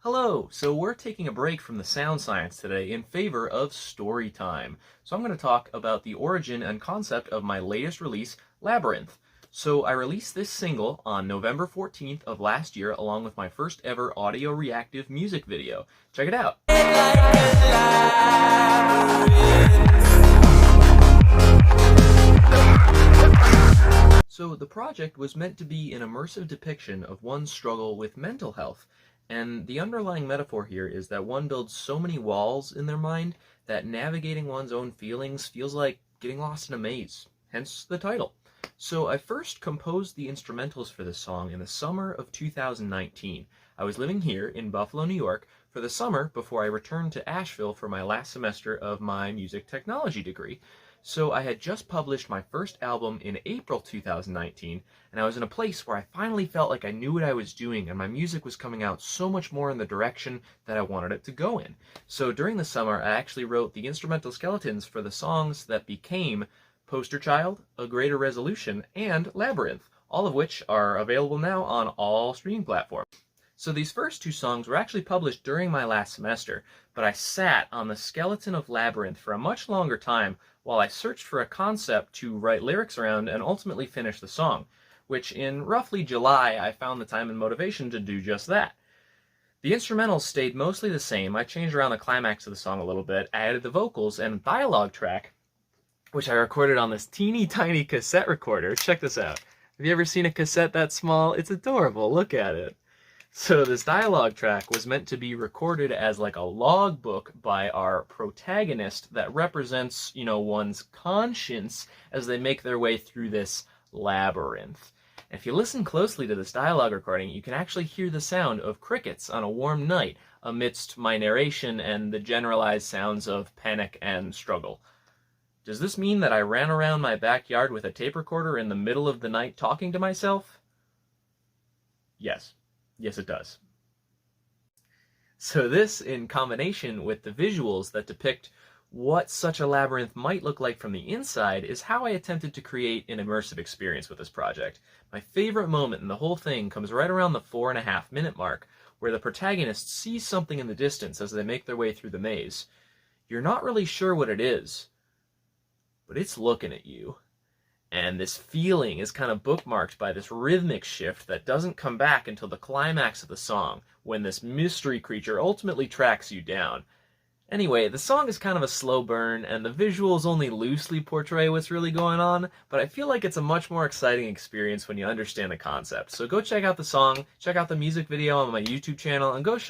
Hello! So we're taking a break from the sound science today in favor of story time. So I'm going to talk about the origin and concept of my latest release, Labyrinth. So I released this single on November 14th of last year along with my first ever audio reactive music video. Check it out! So the project was meant to be an immersive depiction of one's struggle with mental health. And the underlying metaphor here is that one builds so many walls in their mind that navigating one's own feelings feels like getting lost in a maze, hence the title. So I first composed the instrumentals for this song in the summer of 2019. I was living here in Buffalo, New York for the summer before I returned to Asheville for my last semester of my music technology degree. So I had just published my first album in April 2019, and I was in a place where I finally felt like I knew what I was doing, and my music was coming out so much more in the direction that I wanted it to go in. So during the summer, I actually wrote the instrumental skeletons for the songs that became Poster Child, A Greater Resolution, and Labyrinth, all of which are available now on all streaming platforms. So these first two songs were actually published during my last semester, but I sat on the skeleton of Labyrinth for a much longer time while I searched for a concept to write lyrics around and ultimately finish the song, which in roughly July I found the time and motivation to do just that. The instrumentals stayed mostly the same. I changed around the climax of the song a little bit, added the vocals and a dialogue track, which I recorded on this teeny tiny cassette recorder. Check this out. Have you ever seen a cassette that small? It's adorable. Look at it. So this dialogue track was meant to be recorded as like a logbook by our protagonist that represents, one's conscience as they make their way through this labyrinth. And if you listen closely to this dialogue recording, you can actually hear the sound of crickets on a warm night amidst my narration and the generalized sounds of panic and struggle. Does this mean that I ran around my backyard with a tape recorder in the middle of the night talking to myself? Yes. Yes, it does. So this, in combination with the visuals that depict what such a labyrinth might look like from the inside, is how I attempted to create an immersive experience with this project. My favorite moment in the whole thing comes right around the 4.5-minute mark, where the protagonist sees something in the distance as they make their way through the maze. You're not really sure what it is, but it's looking at you. And this feeling is kind of bookmarked by this rhythmic shift that doesn't come back until the climax of the song, when this mystery creature ultimately tracks you down. Anyway, the song is kind of a slow burn, and the visuals only loosely portray what's really going on, but I feel like it's a much more exciting experience when you understand the concept. So go check out the song, check out the music video on my YouTube channel, and go show